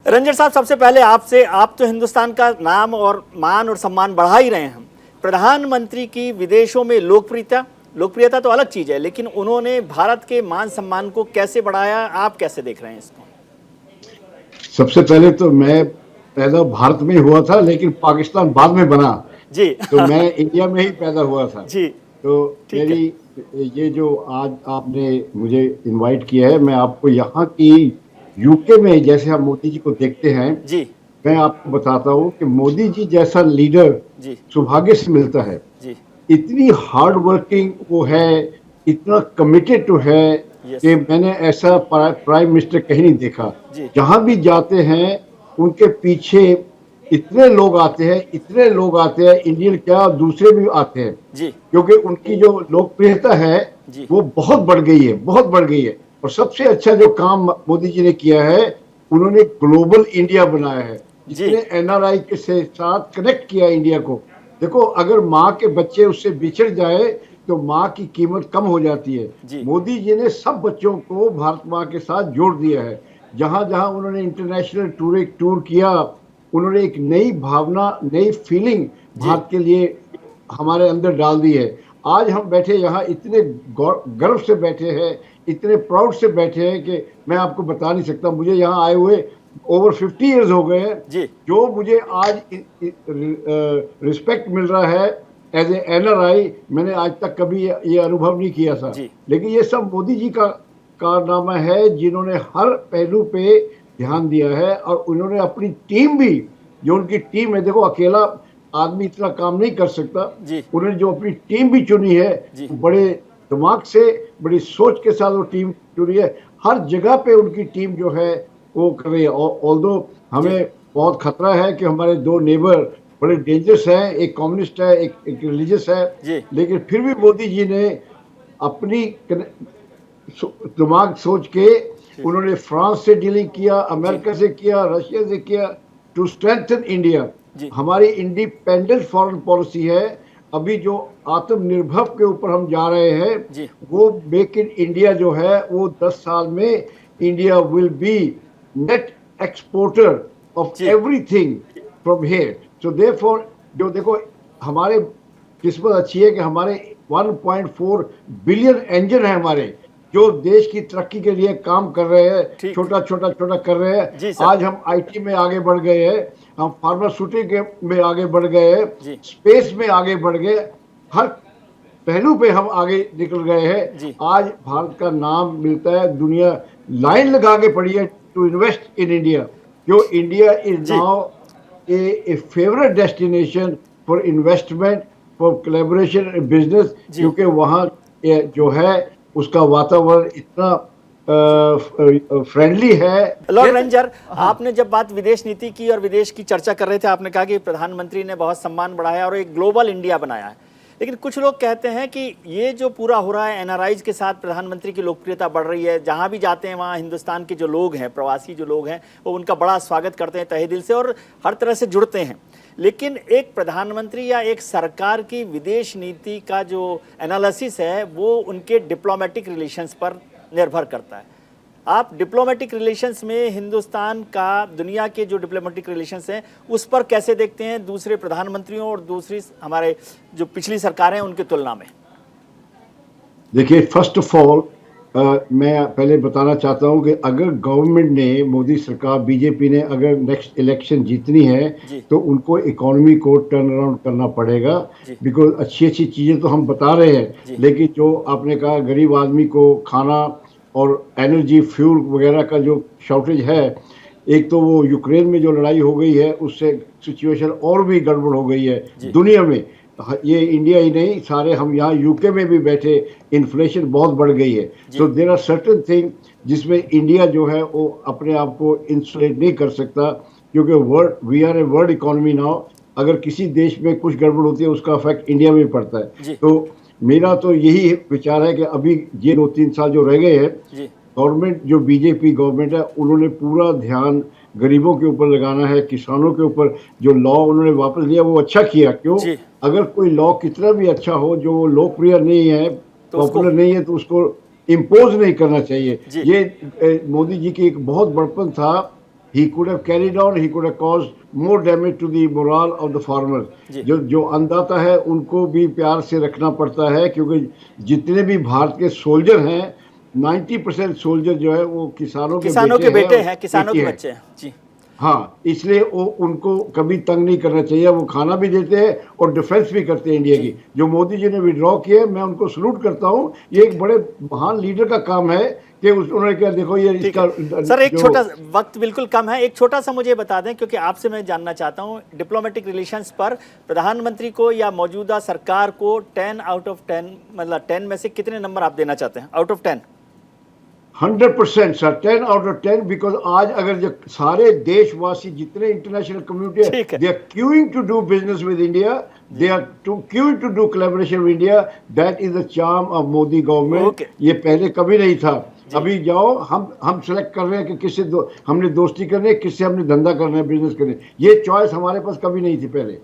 रंजन साहब, सबसे पहले आपसे, आप तो हिंदुस्तान का नाम और मान और सम्मान बढ़ा ही रहे हैं। प्रधानमंत्री की विदेशों में लोकप्रियता तो अलग चीज है, लेकिन उन्होंने भारत के मान सम्मान को कैसे बढ़ाया, आप कैसे देख रहे हैं इसको? सबसे पहले तो मैं पैदा भारत में हुआ था, लेकिन पाकिस्तान बाद में बना। जी। तो मैं इंडिया में ही पैदा हुआ था। जी। तो ठीक है। मेरी ये जो आज आपने मुझे इनवाइट किया है, मैं आपको यहाँ की यूके में जैसे हम मोदी जी को देखते हैं, जी। मैं आपको बताता हूँ कि मोदी जी जैसा लीडर जी। सौभाग्य से मिलता है। जी। इतनी हार्ड वर्किंग वो है, इतना कमिटेड तो है यस। कि मैंने ऐसा प्राइम मिनिस्टर कहीं नहीं देखा। जी। जहां भी जाते हैं उनके पीछे इतने लोग आते हैं, इतने लोग आते हैं, इंडियन क्या दूसरे भी आते हैं, जी। क्योंकि उनकी जो लोकप्रियता है जी। वो बहुत बढ़ गई है, बहुत बढ़ गई है। और सबसे अच्छा जो काम मोदी जी ने किया है, उन्होंने ग्लोबल इंडिया बनाया है, जी। जिसने एनआरआई के साथ कनेक्ट किया इंडिया को। देखो, अगर माँ के बच्चे उससे बिछड़ जाए तो माँ की कीमत कम हो जाती है। जी। मोदी जी ने सब बच्चों को भारत माँ के साथ जोड़ दिया है। जहां जहां उन्होंने इंटरनेशनल टूर किया, उन्होंने एक नई भावना, नई फीलिंग भारत के लिए हमारे अंदर डाल दी है। आज हम बैठे यहाँ इतने गर्व से बैठे हैं, इतने प्राउड से बैठे हैं कि मैं आपको बता नहीं सकता। मुझे यहाँ आए हुए ओवर 50 इयर्स हो गए हैं। जी। जो मुझे आज रिस्पेक्ट मिल रहा है एज ए एनआरआई, मैंने आज तक कभी ये अनुभव नहीं किया था। जी। लेकिन ये सब मोदी जी का कारनामा है, जिन्होंने हर पहलू पे ध्यान दिया है। और उन्होंने अपनी टीम भी, जो उनकी टीम है, देखो अकेला आदमी इतना काम नहीं कर सकता। जी। उन्होंने जो अपनी टीम भी चुनी है, बड़े दिमाग से, बड़ी सोच के साथ वो टीम चुनी है। हर जगह पे उनकी टीम जो है वो कर रही है। ऑल्दो हमें बहुत खतरा है कि हमारे दो नेबर बड़े डेंजरस हैं, एक कम्युनिस्ट है, एक रिलीजियस है, लेकिन फिर भी मोदी जी ने अपनी दिमाग सोच के उन्होंने फ्रांस से डीलिंग किया, अमेरिका से किया, रशिया से किया, टू स्ट्रेंथन इंडिया। हमारी इंडिपेंडेंट फॉरेन पॉलिसी है। अभी जो आत्मनिर्भर के ऊपर हम जा रहे हैं, वो मेक इन इंडिया जो है, वो 10 साल में India will be net exporter of everything from here. So therefore, जो देखो हमारे किस्मत अच्छी है कि हमारे 1.4 बिलियन इंजन है हमारे, जो देश की तरक्की के लिए काम कर रहे हैं, छोटा छोटा कर रहे हैं। आज हम आईटी में आगे बढ़ गए हैं, हम फार्मास्यूटिकल में आगे बढ़ गए हैं, स्पेस में आगे बढ़ गए, हर पहलू पे हम आगे निकल गए हैं। आज भारत का नाम मिलता है, दुनिया लाइन लगा के पड़ी है टू इन्वेस्ट इन इंडिया। जो India is now A favourite destination for investment, for collaboration in business, क्योंकि वहाँ जो है उसका वातावरण इतना फ्रेंडली है। लॉर्ड रेंजर, आपने जब बात विदेश नीति की और विदेश की चर्चा कर रहे थे, आपने कहा कि प्रधानमंत्री ने बहुत सम्मान बढ़ाया और एक ग्लोबल इंडिया बनाया है, लेकिन कुछ लोग कहते हैं कि ये जो पूरा हो रहा है, एनआरआईज के साथ प्रधानमंत्री की लोकप्रियता बढ़ रही है, जहां भी जाते हैं वहां हिंदुस्तान के जो लोग हैं, प्रवासी जो लोग हैं, वो उनका बड़ा स्वागत करते हैं तहे दिल से और हर तरह से जुड़ते हैं। लेकिन एक प्रधानमंत्री या एक सरकार की विदेश नीति का जो एनालिसिस है, वो उनके डिप्लोमेटिक रिलेशंस पर निर्भर करता है। आप डिप्लोमेटिक रिलेशंस में हिंदुस्तान का, दुनिया के जो डिप्लोमेटिक रिलेशंस हैं, उस पर कैसे देखते हैं दूसरे प्रधानमंत्रियों और दूसरी हमारे जो पिछली सरकारें हैं उनकी तुलना में? देखिए, फर्स्ट ऑफ ऑल मैं पहले बताना चाहता हूं कि अगर गवर्नमेंट ने, मोदी सरकार, बीजेपी ने अगर नेक्स्ट इलेक्शन जीतनी है, तो उनको इकोनॉमी को टर्न अराउंड करना पड़ेगा। बिकॉज अच्छी अच्छी चीज़ें तो हम बता रहे हैं, लेकिन जो आपने कहा गरीब आदमी को खाना और एनर्जी, फ्यूल वगैरह का जो शॉर्टेज है, एक तो वो यूक्रेन में जो लड़ाई हो गई है, उससे सिचुएशन और भी गड़बड़ हो गई है दुनिया में। ये इंडिया ही नहीं, सारे हम यहाँ यूके में भी बैठे, इन्फ्लेशन बहुत बढ़ गई है। तो देयर आर सर्टेन थिंग जिसमें इंडिया जो है वो अपने आप को इंसुलेट नहीं कर सकता, क्योंकि we are a world economy now. अगर किसी देश में कुछ गड़बड़ होती है, उसका इफेक्ट इंडिया में पड़ता है। तो मेरा तो यही विचार है कि अभी ये 2-3 साल जो रह गए हैं, गवर्नमेंट जो बीजेपी गवर्नमेंट है, उन्होंने पूरा ध्यान गरीबों के ऊपर लगाना है, किसानों के ऊपर। जो लॉ उन्होंने वापस लिया वो अच्छा किया। क्यों? अगर कोई लॉ कितना भी अच्छा हो, जो लोकप्रिय नहीं है, पॉपुलर नहीं है, तो उसको इम्पोज नहीं करना चाहिए। ये मोदी जी की एक बहुत बड़पन था he could have carried on, he could have caused more damage to the morale of the farmers. जी। जो अन्नदाता है उनको भी प्यार से रखना पड़ता है, क्योंकि जितने भी भारत के सोल्जर हैं 90% सोल्जर जो है वो किसानों के बेटे हैं, और किसानों के बेटी हैं। बच्चे हैं जी। हाँ, इसलिए वो उनको कभी तंग नहीं करना चाहिए। वो खाना भी देते हैं और डिफेंस भी करते हैं इंडिया की। जो मोदी जी ने विड्रॉ किए, मैं उनको सलूट करता हूँ। ये एक बड़े महान लीडर का काम है कि उन्होंने क्या, देखो ये इसका सर एक छोटा वक्त बिल्कुल कम है, एक छोटा सा मुझे बता दें, क्योंकि आपसे मैं जानना चाहता हूँ डिप्लोमेटिक रिलेशंस पर प्रधानमंत्री को या मौजूदा सरकार को 10 आउट ऑफ 10, मतलब 10 में से कितने नंबर आप देना चाहते हैं out of 10? 100% sir, 10 out of 10, because आज अगर जो सारे देशवासी जितने इंटरनेशनल कम्युनिटी है, they are queuing to do business with India, they are queuing to do collaboration with India. That is the charm of Modi government. ये पहले कभी नहीं था। अभी जाओ, हम सेलेक्ट कर रहे हैं कि किससे हमने दोस्ती करनी है, किससे हमने धंधा करना है, बिजनेस करना है। ये चॉइस हमारे पास कभी नहीं थी पहले।